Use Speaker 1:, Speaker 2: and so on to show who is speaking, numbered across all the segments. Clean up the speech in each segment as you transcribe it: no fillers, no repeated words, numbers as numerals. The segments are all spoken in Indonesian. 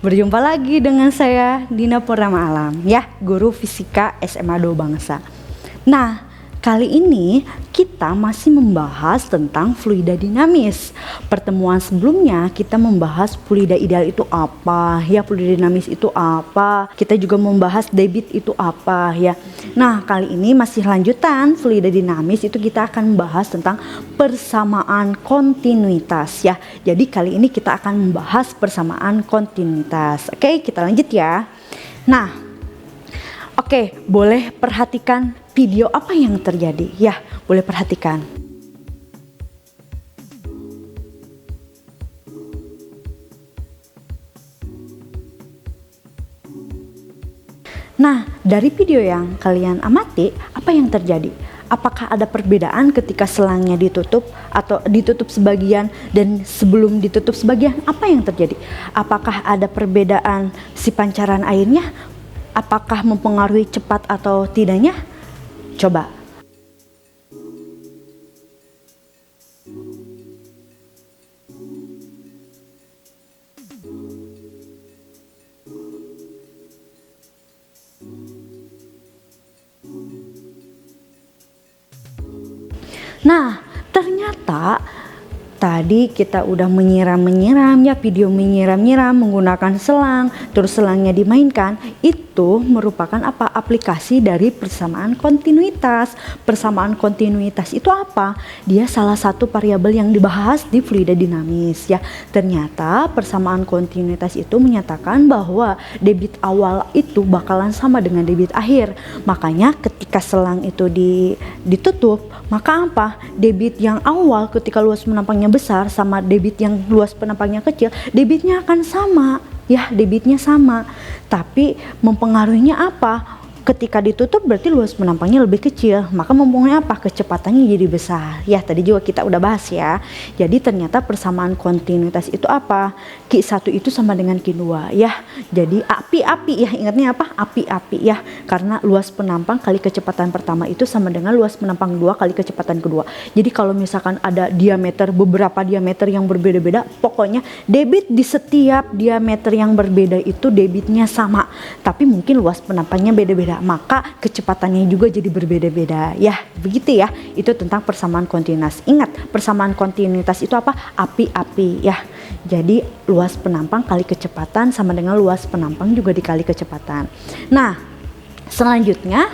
Speaker 1: Berjumpa lagi dengan saya Dina Purnama Alam, ya, guru fisika SMA 2 Bangsa. Nah, kali ini kita masih membahas tentang fluida dinamis. Pertemuan sebelumnya kita membahas fluida ideal itu apa, ya, fluida dinamis itu apa. Kita juga membahas debit itu apa, ya. Nah, kali ini masih lanjutan fluida dinamis, itu kita akan membahas tentang persamaan kontinuitas, ya. Jadi kali ini kita akan membahas persamaan kontinuitas. Oke, kita lanjut ya. Nah, oke, boleh perhatikan video apa yang terjadi, ya, boleh perhatikan. Nah, dari video yang kalian amati, apa yang terjadi? Apakah ada perbedaan ketika selangnya ditutup atau ditutup sebagian dan sebelum ditutup sebagian? Apa yang terjadi? Apakah ada perbedaan si pancaran airnya? Apakah mempengaruhi cepat atau tidaknya? Coba. Nah, ternyata tadi kita udah menyiram ya, video menyiram menggunakan selang, terus selangnya dimainkan. Itu merupakan apa? Aplikasi dari persamaan kontinuitas. Persamaan kontinuitas itu apa? Dia salah satu variabel yang dibahas di fluida dinamis, ya. Ternyata persamaan kontinuitas itu menyatakan bahwa debit awal itu bakalan sama dengan debit akhir. Makanya ketika selang itu ditutup, maka apa? Debit yang awal ketika luas penampangnya besar sama debit yang luas penampangnya kecil, debitnya akan sama, ya, debitnya sama. Tapi mempengaruhinya apa? Ketika ditutup berarti luas penampangnya lebih kecil, maka mempengaruhi apa? Kecepatannya jadi besar. Ya, tadi juga kita udah bahas ya. Jadi ternyata persamaan kontinuitas itu apa? Q1 itu sama dengan Q2, ya. Jadi api-api, ya, ingatnya apa? Api-api, ya. Karena luas penampang kali kecepatan pertama itu sama dengan luas penampang 2 kali kecepatan kedua. Jadi kalau misalkan ada beberapa diameter yang berbeda-beda, pokoknya debit di setiap diameter yang berbeda itu debitnya sama. Tapi mungkin luas penampangnya beda-beda, maka kecepatannya juga jadi berbeda-beda, ya, begitu ya. Itu tentang persamaan kontinuitas. Ingat, persamaan kontinuitas itu apa? Api-api, ya. Jadi luas penampang kali kecepatan sama dengan luas penampang juga dikali kecepatan. Nah, selanjutnya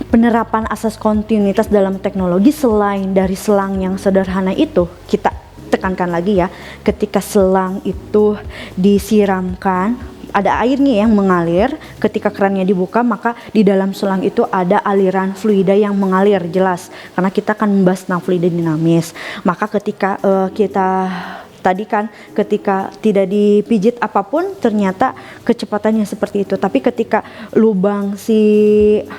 Speaker 1: penerapan asas kontinuitas dalam teknologi selain dari selang yang sederhana itu, kita tekankan lagi ya, ketika selang itu disiramkan, ada airnya yang mengalir, ketika kerannya dibuka maka di dalam selang itu ada aliran fluida yang mengalir, jelas, karena kita akan membahas tentang fluida dinamis. Maka ketika tadi kan ketika tidak dipijit apapun ternyata kecepatannya seperti itu. Tapi ketika lubang si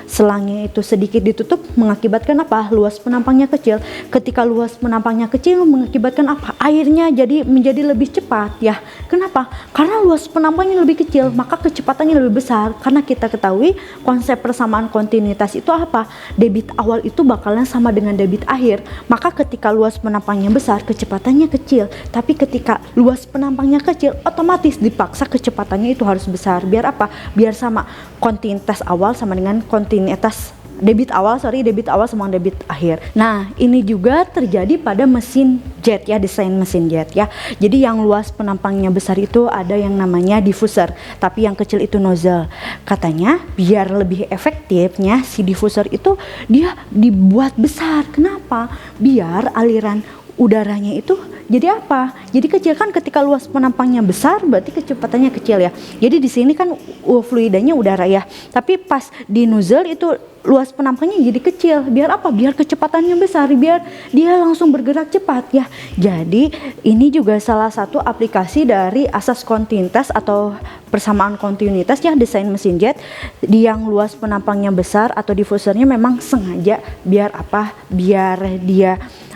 Speaker 1: selangnya itu sedikit ditutup mengakibatkan apa? Luas penampangnya kecil. Ketika luas penampangnya kecil mengakibatkan apa? Airnya jadi menjadi lebih cepat, ya. Kenapa? Karena luas penampangnya lebih kecil, maka kecepatannya lebih besar. Karena kita ketahui konsep persamaan kontinuitas itu apa? Debit awal itu bakalan sama dengan debit akhir. Maka ketika luas penampangnya besar, kecepatannya kecil. Tapi ketika luas penampangnya kecil, otomatis dipaksa kecepatannya itu harus besar. Biar apa? Biar sama. Kontinuitas awal sama dengan kontinuitas debit awal sama debit akhir. Nah, ini juga terjadi pada mesin jet, ya, desain mesin jet, ya. Jadi yang luas penampangnya besar itu ada yang namanya diffuser, tapi yang kecil itu nozzle. Katanya biar lebih efektifnya si diffuser itu dia dibuat besar. Kenapa? Biar aliran udaranya itu jadi apa? Jadi kecil, kan ketika luas penampangnya besar berarti kecepatannya kecil, ya. Jadi di sini kan fluidanya udara, ya. Tapi pas di nozzle itu luas penampangnya jadi kecil. Biar apa? Biar kecepatannya besar, biar dia langsung bergerak cepat, ya. Jadi ini juga salah satu aplikasi dari asas kontinuitas atau persamaan kontinuitas, ya, desain mesin jet di yang luas penampangnya besar atau diffusernya memang sengaja biar apa?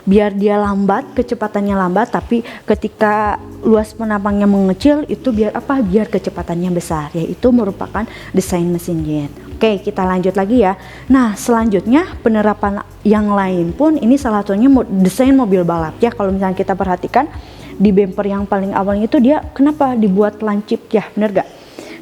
Speaker 1: Biar dia lambat, kecepatannya lambat, tapi ketika luas penampangnya mengecil itu biar apa? Biar kecepatannya besar, yaitu merupakan desain mesin jet. Oke, kita lanjut lagi ya. Nah, selanjutnya penerapan yang lain pun ini salah satunya desain mobil balap, ya. Kalau misalnya kita perhatikan di bumper yang paling awalnya itu dia kenapa dibuat lancip ya, bener gak?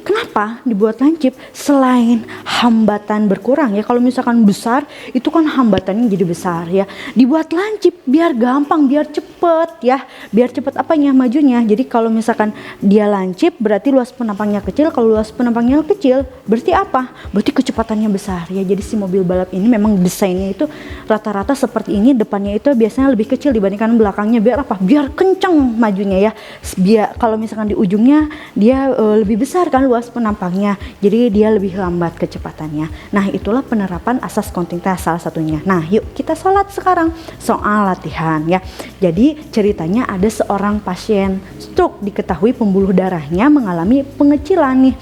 Speaker 1: Kenapa dibuat lancip? Selain hambatan berkurang ya, kalau misalkan besar itu kan hambatannya jadi besar ya. Dibuat lancip biar gampang, biar cepet ya, biar cepet apanya majunya. Jadi kalau misalkan dia lancip berarti luas penampangnya kecil. Kalau luas penampangnya kecil berarti apa? Berarti kecepatannya besar ya. Jadi si mobil balap ini memang desainnya itu rata-rata seperti ini. Depannya itu biasanya lebih kecil dibandingkan belakangnya. Biar apa? Biar kenceng majunya ya. Biar kalau misalkan di ujungnya dia lebih besar kan luas penampangnya, jadi dia lebih lambat kecepatannya. Nah, itulah penerapan asas kontinuitas salah satunya. Nah, yuk kita sholat sekarang soal latihan ya. Jadi ceritanya ada seorang pasien stroke, diketahui pembuluh darahnya mengalami pengecilan nih.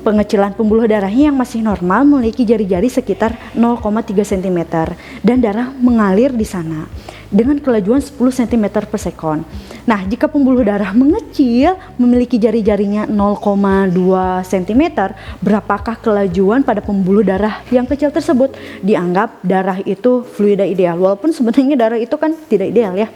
Speaker 1: Pengecilan pembuluh darahnya yang masih normal memiliki jari-jari sekitar 0,3 cm dan darah mengalir di sana dengan kelajuan 10 cm per sekon. Nah, jika pembuluh darah mengecil memiliki jari-jarinya 0,2 cm, berapakah kelajuan pada pembuluh darah yang kecil tersebut? Dianggap darah itu fluida ideal, walaupun sebenarnya darah itu kan tidak ideal ya.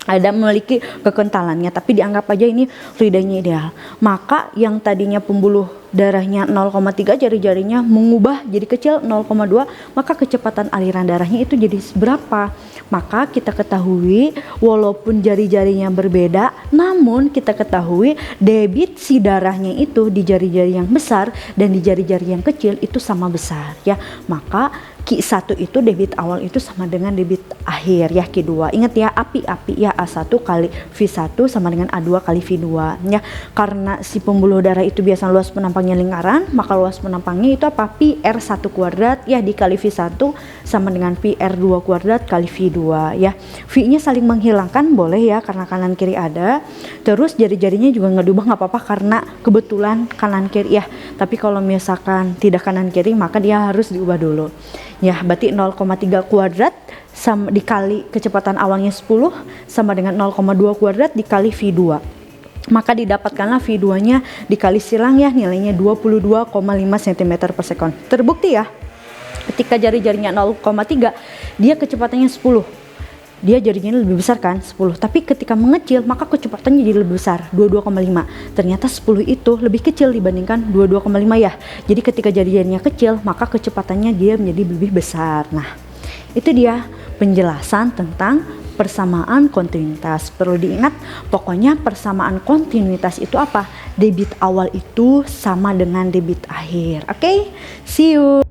Speaker 1: Ada memiliki kekentalannya, tapi dianggap aja ini fluidanya ideal. Maka yang tadinya pembuluh darahnya 0,3 jari-jarinya mengubah jadi kecil 0,2, maka kecepatan aliran darahnya itu jadi berapa? Maka kita ketahui walaupun jari-jarinya berbeda, namun kita ketahui debit si darahnya itu di jari-jari yang besar dan di jari-jari yang kecil itu sama besar ya. Maka Q1 itu debit awal itu sama dengan debit akhir ya, Q2. Ingat ya, api-api ya, A1 kali V1 sama dengan A2 kali V2 ya. Karena si pembuluh darah itu biasa luas penampangnya lingkaran, maka luas penampangnya itu apa? Pi R1 kuadrat ya dikali V1 sama dengan Pi R2 kuadrat kali V2 ya. V-nya saling menghilangkan boleh ya, karena kanan kiri ada. Terus jari-jarinya juga nggak diubah, nggak apa-apa karena kebetulan kanan kiri ya. Tapi kalau misalkan tidak kanan kiri maka dia harus diubah dulu. Ya, berarti 0,3 kuadrat sama dikali kecepatan awalnya 10 sama dengan 0,2 kuadrat dikali V2. Maka didapatkanlah V2-nya dikali silang ya, nilainya 22,5 cm per sekon. Terbukti ya, ketika jari-jarinya 0,3 dia kecepatannya 10. Dia jarinya lebih besar kan, 10. Tapi ketika mengecil maka kecepatannya jadi lebih besar, 22,5. Ternyata 10 itu lebih kecil dibandingkan 22,5 ya. Jadi ketika jari-jarinya kecil maka kecepatannya dia menjadi lebih besar. Nah, itu dia penjelasan tentang persamaan kontinuitas. Perlu diingat, pokoknya persamaan kontinuitas itu apa? Debit awal itu sama dengan debit akhir. Oke? See you.